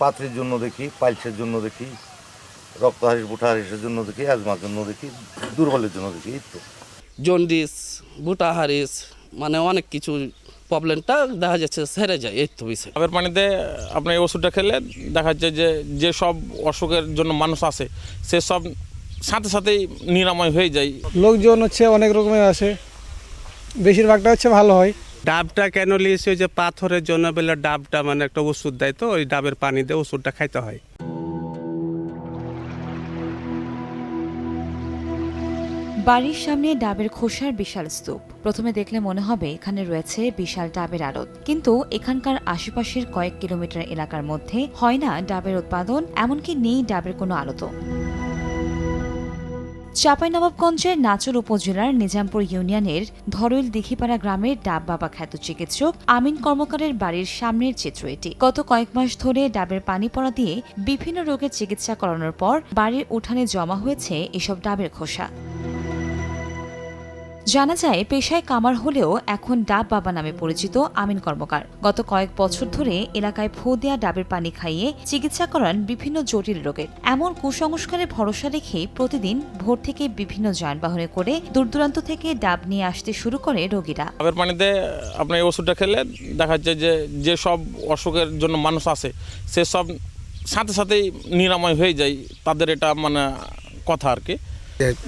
পাথরির জন্য দেখি, পাইলসের জন্য দেখি, রক্তহারিস বুটাহারিসের জন্য দেখি, অ্যাজমার জন্য দেখি, দুর্বলের জন্য দেখি। এই তো জন্ডিস, বুটাহারিস, মানে অনেক কিছু প্রবলেমটা দেখা যাচ্ছে সেরে যায়। এই তো বিষয় ডাবের পানিতে আপনি এই ওষুধটা খেলে দেখা যাচ্ছে যে যেসব অসুখের জন্য মানুষ আসে সেসব সাথে সাথেই নিরাময় হয়ে যায়। লোকজন অনেক রকমের আসে, বেশিরভাগটা ভালো হয়। ডাবটা কেন লিয়েছে, ওই যে পাথরের জন্য বলে ডাবটা মানে একটা ওষুধ দেয়, তো ওই ডাবের পানি দিয়ে ওষুধটা খাইতে হয়। বাড়ির সামনে ডাবের খোসার বিশাল স্তূপ। প্রথমে দেখলে মনে হবে এখানে রয়েছে বিশাল ডাবের আড়ত, কিন্তু এখানকার আশেপাশের কয়েক কিলোমিটার এলাকার মধ্যে হয় না ডাবের উৎপাদন, এমনকি নেই ডাবের কোনো আড়তও। চাঁপাইনবাবগঞ্জের নাচর উপজেলার নিজামপুর ইউনিয়নের ধরইল দিঘিপাড়া গ্রামের ডাব বাবা খ্যাত চিকিৎসক আমিন কর্মকারের বাড়ির সামনের চিত্র এটি। গত কয়েক মাস ধরে ডাবের পানি পড়া দিয়ে বিভিন্ন রোগের চিকিৎসা করানোর পর বাড়ির উঠানে জমা হয়েছে এসব ডাবের খোসা। জানা যায় পেশায় কামার হলেও এখন ডাব বাবা নামে পরিচিত আমিন কর্মকার গত কয়েক বছর ধরে এলাকায় ফু দেয়া ডাবের পানি খাইয়ে চিকিৎসা করান বিভিন্ন জটিল রোগের। এমন কুসংস্কারে ভরসা রেখে প্রতিদিন ভোর থেকে বিভিন্ন যানবাহনে করে দূরদূরান্ত থেকে ডাব নিয়ে আসতে শুরু করে রোগীরা। ডাবের পানিতে আপনি এই ওষুধটা খেলে দেখা যাচ্ছে যে যেসব অসুখের জন্য মানুষ আসে সেসব সাথে সাথেই নিরাময় হয়ে যায়। তাদের এটা মানে কথা আর কি।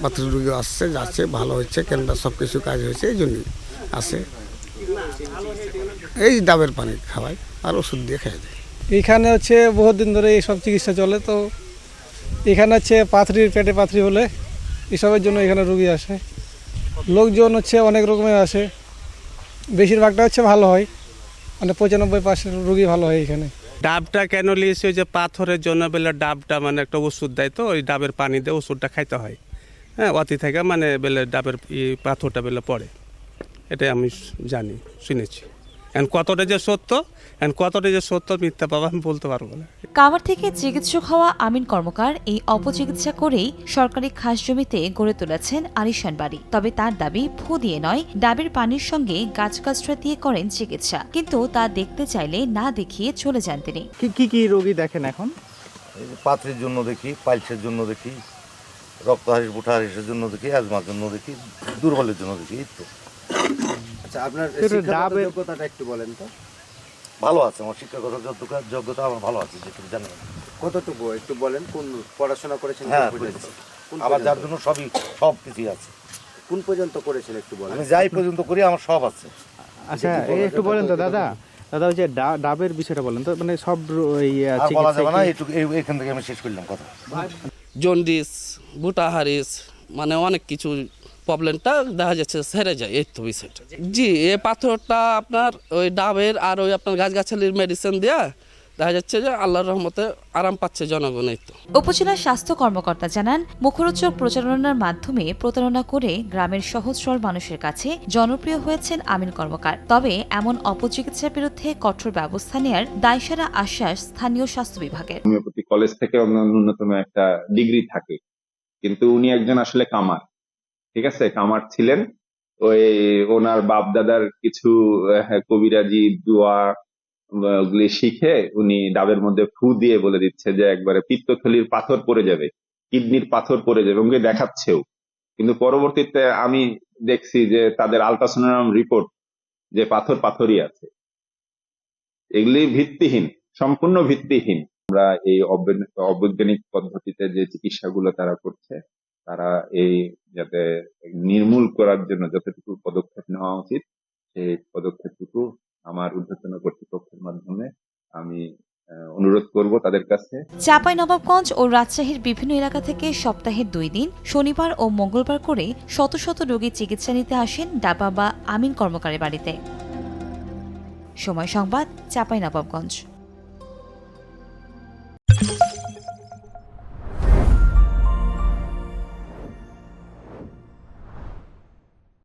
পাথর রোগী আসছে, যাচ্ছে, ভালো হচ্ছে, কেননা সব কিছু কাজ হয়েছে, এই জন্যই আসে। এই ডাবের পানি খাওয়াই আর ওষুধ দিয়ে খেয়ে দেয়। এখানে বহুত দিন ধরে এইসব চিকিৎসা চলে, তো এখানে পাথরির পেটে পাথরি হলে এসবের জন্য এখানে রোগী আসে। লোকজন অনেক রকমের আসে, বেশিরভাগটা ভালো হয়, মানে 95% রোগী ভালো হয় এখানে। ডাবটা কেন লিয়েছে, ওই যে পাথরের জন্য বলে ডাবটা মানে একটা ওষুধ দেয়, তো ওই ডাবের পানি দিয়ে ওষুধটা খাইতে হয়। হ্যাঁ, অতি থেকে মানে বেলে ডাবের পাথরটা বেলে পড়ে, এটাই আমি জানি, শুনেছি। কতটা যে সত্য মিথ্যা পাবা আমি বলতে পারবো না। কামার থেকে চিকিৎসক হওয়া আমিন কর্মকার এই অপচিকিৎসা করেই সরকারি খাস জমিতে গড়ে তুলেছেন আলিশান বাড়ি। তবে তার দাবি ফু দিয়ে নয়, ডাবের পানির সঙ্গে গাছগাছড়া দিয়ে করেন চিকিৎসা, কিন্তু তা দেখতে চাইলে না দেখিয়ে চলে যান তিনি। কি রোগী দেখেন এখন? পাথরির জন্য দেখি, পাইলসের জন্য দেখি, রক্তহারিস বুটাহারিসের জন্য দেখি, অ্যাজমার জন্য দেখি, দুর্বলের জন্য দেখি। এই তো। আচ্ছা, আপনার শিক্ষাগত যোগ্যতাটা একটু বলেন তো। ভালো আছে, আমার শিক্ষাগত যোগ্যতা আমার ভালো আছে, যেটুকু জানি। কতটুকু একটু বলেন, কোন পড়াশোনা করেছেন? হ্যাঁ, আমার যার জন্য সব কিছুই আছে। কোন পর্যন্ত করেছেন একটু বলেন। আমি যাই পর্যন্ত করি আমার সব আছে। আচ্ছা, একটু বলেন তো দাদা ওই যে ডাবের বিষয়টা বলেন তো, মানে সব বলা যাবে না, এখান থেকে আমি শেষ করলাম কথা। জন্ডিস, বুটাহারিস, মানে অনেক কিছু প্রবলেমটা দেখা যাচ্ছে সেরে যায়। এই তো বিষয়টা। জি, এই পাথরটা আপনার ওই ডাবের আর ওই আপনার গাছগাছালির মেডিসিন দেওয়া দেখা যাচ্ছে যে আল্লাহর রহমতে আরাম পাচ্ছে জনগণ। এই তো। উপজেলা স্বাস্থ্য কর্মকর্তা জানান, মুখরোচক প্রচারণার মাধ্যমে প্রতারণা করে গ্রামের সহজ সরল মানুষের কাছে জনপ্রিয় হয়েছেন আমিন কর্মকার। তবে এমন অপচিকিৎসার বিরুদ্ধে কঠোর ব্যবস্থা নেয়ার দায়সারা আশ্বাস স্থানীয় স্বাস্থ্য বিভাগের। হোমিওপ্যাথি কলেজ থেকে ন্যূনতম একটা ডিগ্রি থাকে, কিন্তু উনি একজন আসলে কামার। ঠিক আছে, কামার ছিলেন। ওই ওনার বাপ দাদার কিছু কবিরাজি দোয়া গুলি শিখে উনি ডাবের মধ্যে ফু দিয়ে বলে দিচ্ছে যে একবারে পিত্তথলির পাথর পড়ে যাবে, কিডনির পাথর পড়ে যাবে, ওকে দেখাচ্ছেও। কিন্তু পরবর্তীতে আমি দেখছি যে তাদের আলট্রাসোনোগ্রাম রিপোর্ট যে পাথরই আছে। এগুলি ভিত্তিহীন, সম্পূর্ণ ভিত্তিহীন। আমরা এই অবৈজ্ঞানিক পদ্ধতিতে যে চিকিৎসাগুলো তারা করছে, তারা এই যাতে নির্মূল করার জন্য যতটুকু পদক্ষেপ নেওয়া উচিত সেই পদক্ষেপটুকু আমার ঊর্ধ্বতন কর্তৃপক্ষের মাধ্যমে আমি অনুরোধ করব তাদের কাছে। চাঁপাইনবাবগঞ্জ ও রাজশাহীর বিভিন্ন এলাকা থেকে সপ্তাহে 2 দিন শনিবার ও মঙ্গলবার করে শত শত রোগী চিকিৎসা নিতে আসেন ডাব বাবা আমিন কর্মকারের বাড়িতে। সময় সংবাদ, চাঁপাইনবাবগঞ্জ।